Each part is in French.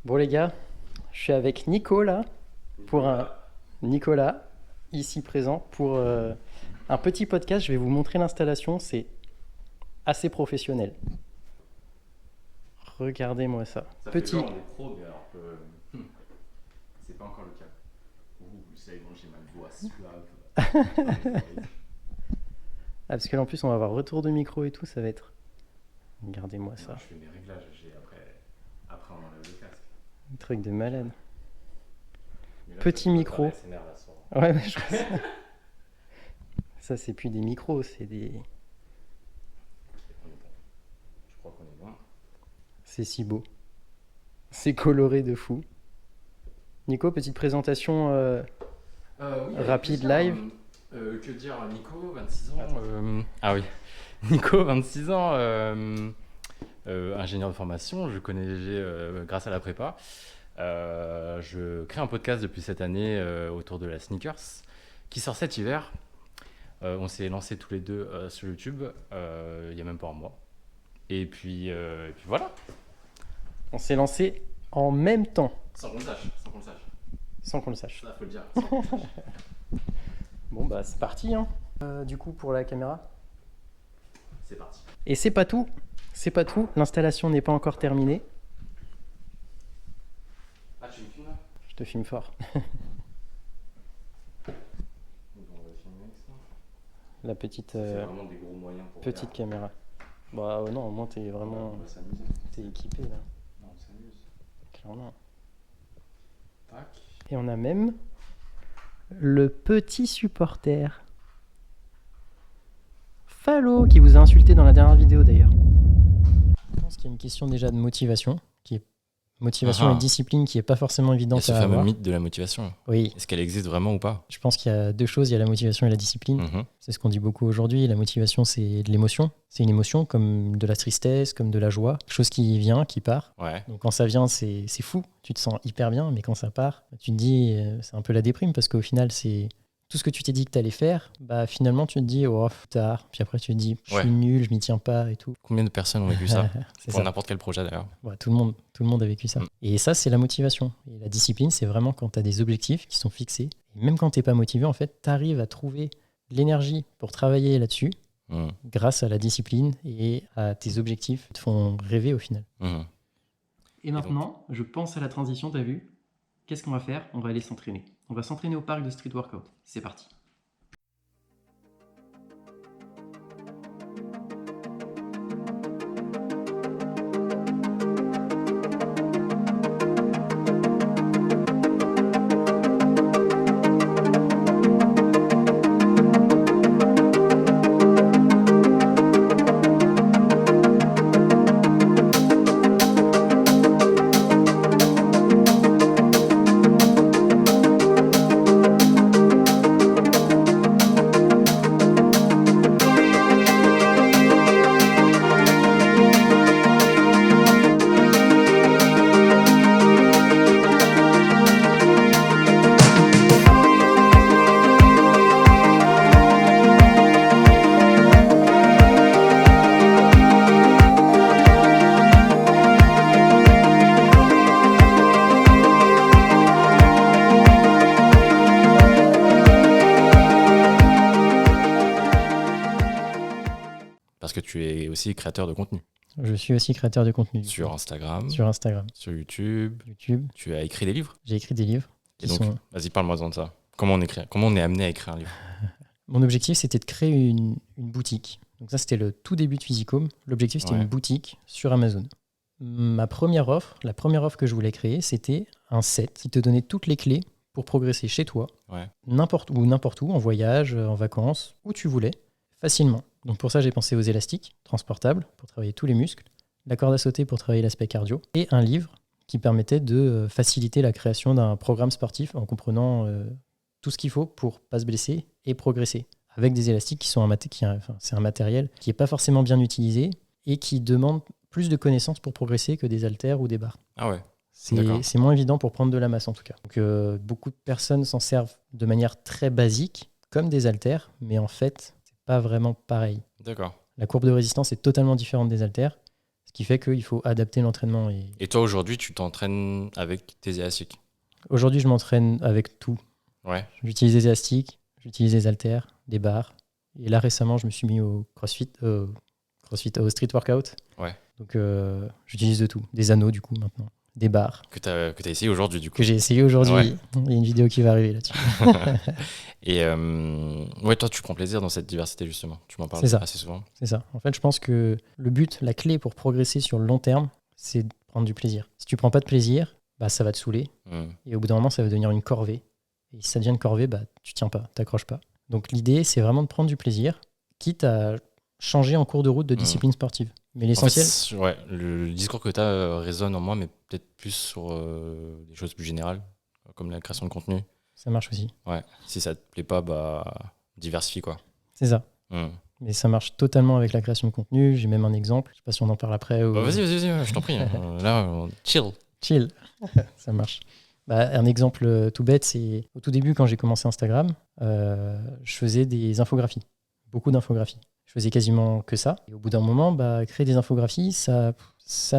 Bon les gars, je suis avec Nico là, Nicolas, ici présent, pour un petit podcast. Je vais vous montrer l'installation, c'est assez professionnel. Regardez-moi ça. Ça Petit. fait genre on est pro, mais alors que c'est pas encore le cas. Vous savez, bon, j'ai ma voix suave. Ah, parce que là en plus on va avoir retour de micro et tout, ça va être... Regardez-moi ça. Je fais mes réglages, après on enlève le casque. Un truc de malade. Mais là, Petit micro. SMR, là, sur... Ouais, mais je crois ça. Ça c'est plus des micros, c'est des... Je crois qu'on est loin. C'est si beau. C'est coloré de fou. Nico, petite présentation rapide live. Que dire, Nico, 26 ans. Ah oui, Nico, 26 ans, ingénieur de formation. Je connais grâce à la prépa. Je crée un podcast depuis cette année autour de la sneakers qui sort cet hiver. On s'est lancés tous les deux sur YouTube il y a même pas un mois. Et puis voilà. On s'est lancé en même temps, Sans qu'on le sache. sans qu'on le sache. Ça, faut le dire. Bon bah c'est parti hein. Du coup pour la caméra. C'est parti. Et c'est pas tout, l'installation n'est pas encore terminée. Ah, tu me filmes là? Je te filme fort. On va filmer avec ça. La petite, C'est vraiment des gros moyens pour petite caméra. Bah non, au moins t'es vraiment... On va s'amuser. T'es équipé là, Non, on s'amuse. clairement. Tac. Et on a même le petit supporter Fallot qui vous a insulté dans la dernière vidéo d'ailleurs. Je pense qu'il y a une question déjà de motivation, motivation et discipline qui est pas forcément Il y a évidente ce à fameux avoir. mythe de la motivation. Oui, Est-ce qu'elle existe vraiment ou pas? je pense qu'il y a deux choses, il y a la motivation et la discipline. C'est ce qu'on dit beaucoup aujourd'hui. La motivation, c'est de l'émotion. C'est une émotion comme de la tristesse, comme de la joie. Quelque chose qui vient, qui part. Ouais. Donc quand ça vient, c'est fou. Tu te sens hyper bien, mais quand ça part, tu te dis, c'est un peu la déprime parce qu'au final, c'est tout ce que tu t'es dit que tu allais faire. Bah finalement, tu te dis, oh, tard. Puis après, tu te dis, je suis nul, je m'y tiens pas et tout. Combien de personnes ont vécu ça? C'est Pour ça. n'importe quel projet d'ailleurs. Ouais, tout le monde a vécu ça. Et ça, c'est la motivation. Et la discipline, c'est vraiment quand tu as des objectifs qui sont fixés. Et même quand tu n'es pas motivé, en fait, tu arrives à trouver l'énergie pour travailler là-dessus grâce à la discipline et à tes objectifs qui te font rêver au final. Et maintenant, je pense à la transition, t'as vu? Qu'est-ce qu'on va faire? On va aller s'entraîner. On va s'entraîner au parc de street workout. C'est parti. Parce que tu es aussi créateur de contenu. Je suis aussi créateur de contenu. Sur Instagram, Sur Instagram, sur YouTube. YouTube. Tu as écrit des livres. J'ai écrit des livres. Et donc, vas-y, parle-moi de ça. Comment on est amené à écrire un livre? Mon objectif, c'était de créer une boutique. Donc ça, c'était le tout début de Physicom. L'objectif, c'était une boutique sur Amazon. La première offre que je voulais créer, c'était un set qui te donnait toutes les clés pour progresser chez toi, n'importe où, en voyage, en vacances, où tu voulais, facilement. Donc pour ça, j'ai pensé aux élastiques transportables pour travailler tous les muscles, la corde à sauter pour travailler l'aspect cardio, et un livre qui permettait de faciliter la création d'un programme sportif en comprenant tout ce qu'il faut pour pas se blesser et progresser. Avec des élastiques qui sont c'est un matériel qui n'est pas forcément bien utilisé et qui demande plus de connaissances pour progresser que des haltères ou des barres. Ah ouais. C'est moins évident pour prendre de la masse en tout cas. Donc, beaucoup de personnes s'en servent de manière très basique, comme des haltères, mais en fait, c'est pas vraiment pareil. D'accord. La courbe de résistance est totalement différente des haltères. Ce qui fait qu'il faut adapter l'entraînement. Et toi, aujourd'hui, tu t'entraînes avec tes élastiques? Aujourd'hui, je m'entraîne avec tout. Ouais. J'utilise des élastiques, j'utilise des haltères, des barres. Et là, récemment, je me suis mis au CrossFit, au street workout. Ouais. Donc, j'utilise de tout. Des anneaux, du coup, maintenant. Des barres. Que tu as essayé aujourd'hui, du coup. Que j'ai essayé aujourd'hui. Ouais. Il y a une vidéo qui va arriver là-dessus. Et ouais, toi, tu prends plaisir dans cette diversité, justement. Tu m'en parles assez souvent. C'est ça. En fait, je pense que le but, la clé pour progresser sur le long terme, c'est de prendre du plaisir. Si tu prends pas de plaisir, bah, ça va te saouler. Et au bout d'un moment, ça va devenir une corvée. Et si ça devient une corvée, bah, tu tiens pas, t'accroches pas. Donc l'idée, c'est vraiment de prendre du plaisir, quitte à changer en cours de route de discipline sportive. Mais l'essentiel... En fait, le discours que tu as résonne en moi, mais peut-être plus sur des choses plus générales, comme la création de contenu. Ça marche aussi. Ouais. Si ça te plaît pas, bah, diversifie, quoi. C'est ça. Mais ça marche totalement avec la création de contenu. J'ai même un exemple. Je sais pas si on en parle après. Ou... Bah, vas-y, je t'en prie. Là, chill. Ça marche. Bah, un exemple tout bête, c'est au tout début, quand j'ai commencé Instagram, je faisais des infographies. Beaucoup d'infographies. Je faisais quasiment que ça. Et au bout d'un moment, bah, créer des infographies, ça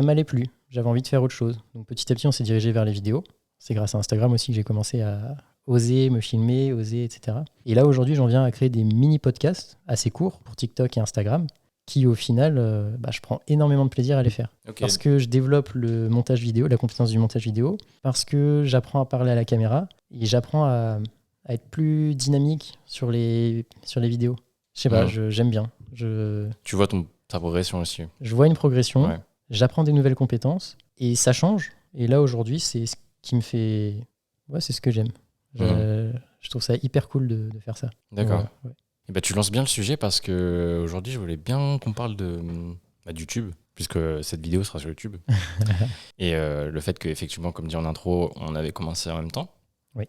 m'allait plus. J'avais envie de faire autre chose. Donc petit à petit, on s'est dirigé vers les vidéos. C'est grâce à Instagram aussi que j'ai commencé à oser me filmer, etc. Et là, aujourd'hui, j'en viens à créer des mini-podcasts assez courts pour TikTok et Instagram, qui au final, je prends énormément de plaisir à les faire. Okay. Parce que je développe le montage vidéo, la compétence du montage vidéo, parce que j'apprends à parler à la caméra et j'apprends à être plus dynamique sur les vidéos. Je sais pas, j'aime bien. Tu vois ta progression aussi. Je vois une progression, j'apprends des nouvelles compétences et ça change. Et là, aujourd'hui, c'est ce qui me fait... Ouais, c'est ce que j'aime. Je trouve ça hyper cool de faire ça. D'accord. Ouais. Et bah, tu lances bien le sujet parce qu'aujourd'hui, je voulais bien qu'on parle de YouTube, puisque cette vidéo sera sur YouTube. Et le fait qu'effectivement, comme dit en intro, on avait commencé en même temps. Oui.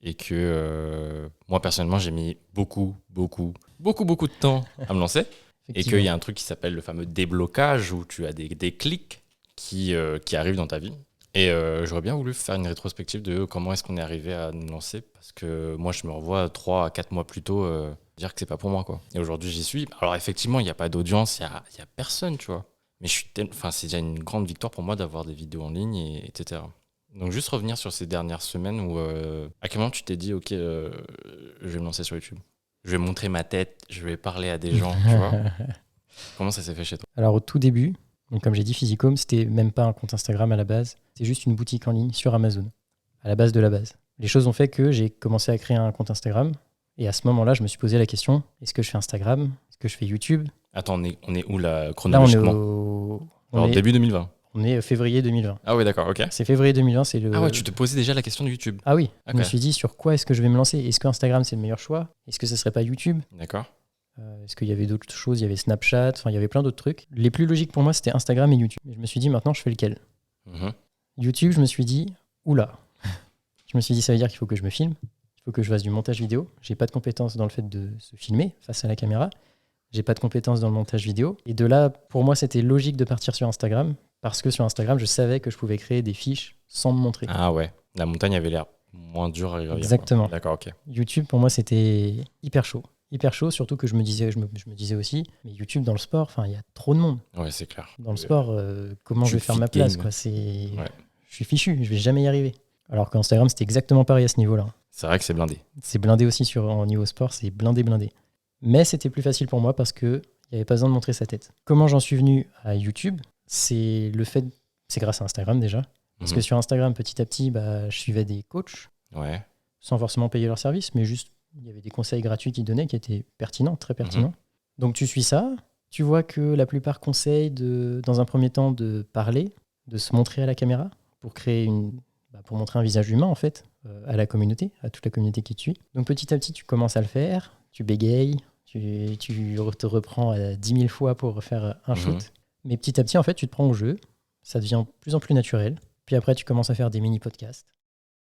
Et que moi, personnellement, j'ai mis beaucoup de temps à me lancer. Et qu'il y a un truc qui s'appelle le fameux déblocage, où tu as des clics qui arrivent dans ta vie. Et j'aurais bien voulu faire une rétrospective de comment est-ce qu'on est arrivé à nous lancer, parce que moi, je me revois 3 à 4 mois plus tôt dire que c'est pas pour moi, quoi. Et aujourd'hui, j'y suis. Alors effectivement, il n'y a pas d'audience, il y a personne, tu vois. Mais c'est déjà une grande victoire pour moi d'avoir des vidéos en ligne, etc. Donc juste revenir sur ces dernières semaines où à quel moment tu t'es dit, ok, je vais me lancer sur YouTube. Je vais montrer ma tête, je vais parler à des gens, tu vois. Comment ça s'est fait chez toi? Alors au tout début, donc comme j'ai dit, Physicom, c'était même pas un compte Instagram à la base. C'est juste une boutique en ligne sur Amazon, à la base de la base. Les choses ont fait que j'ai commencé à créer un compte Instagram. Et à ce moment-là, je me suis posé la question, est-ce que je fais Instagram? Est-ce que je fais YouTube? Attends, on est où là, chronologiquement? Alors, début 2020. On est février 2020. Ah oui, d'accord, ok. C'est février 2020, c'est le... Ah ouais, tu te posais déjà la question de YouTube. Ah oui, okay. Je me suis dit, sur quoi est-ce que je vais me lancer? Est-ce que Instagram, c'est le meilleur choix? Est-ce que ce serait pas YouTube? D'accord. Est-ce qu'il y avait d'autres choses? Il y avait Snapchat, enfin, il y avait plein d'autres trucs. Les plus logiques pour moi, c'était Instagram et YouTube. Et je me suis dit, maintenant, je fais lequel? YouTube, je me suis dit, oula. Je me suis dit, ça veut dire qu'il faut que je me filme. Il faut que je fasse du montage vidéo. J'ai pas de compétences dans le fait de se filmer face à la caméra. J'ai pas de compétences dans le montage vidéo. Et de là, pour moi, c'était logique de partir sur Instagram. Parce que sur Instagram, je savais que je pouvais créer des fiches sans me montrer. Ah ouais, la montagne avait l'air moins dure à gravir. Exactement. D'accord, ok. YouTube, pour moi, c'était hyper chaud. Hyper chaud, surtout que je me disais aussi, mais YouTube dans le sport, il y a trop de monde. Ouais, c'est clair. Dans le sport, comment je vais faire ma place, quoi. Je suis fichu, je vais jamais y arriver. Alors qu'Instagram, c'était exactement pareil à ce niveau-là. C'est vrai que c'est blindé. C'est blindé aussi en niveau sport, c'est blindé. Mais c'était plus facile pour moi parce qu'il n'y avait pas besoin de montrer sa tête. Comment j'en suis venu à YouTube? C'est grâce à Instagram déjà. Parce que sur Instagram, petit à petit, je suivais des coachs. Ouais. Sans forcément payer leur service, mais juste, il y avait des conseils gratuits qu'ils donnaient qui étaient pertinents, très pertinents. Donc tu suis ça, tu vois que la plupart conseillent dans un premier temps de parler, de se montrer à la caméra pour créer pour montrer un visage humain en fait à la communauté, à toute la communauté qui te suit. Donc petit à petit, tu commences à le faire, tu bégayes, tu te reprends 10 000 fois pour refaire un shoot. Mais petit à petit, en fait, tu te prends au jeu, ça devient de plus en plus naturel. Puis après, tu commences à faire des mini-podcasts.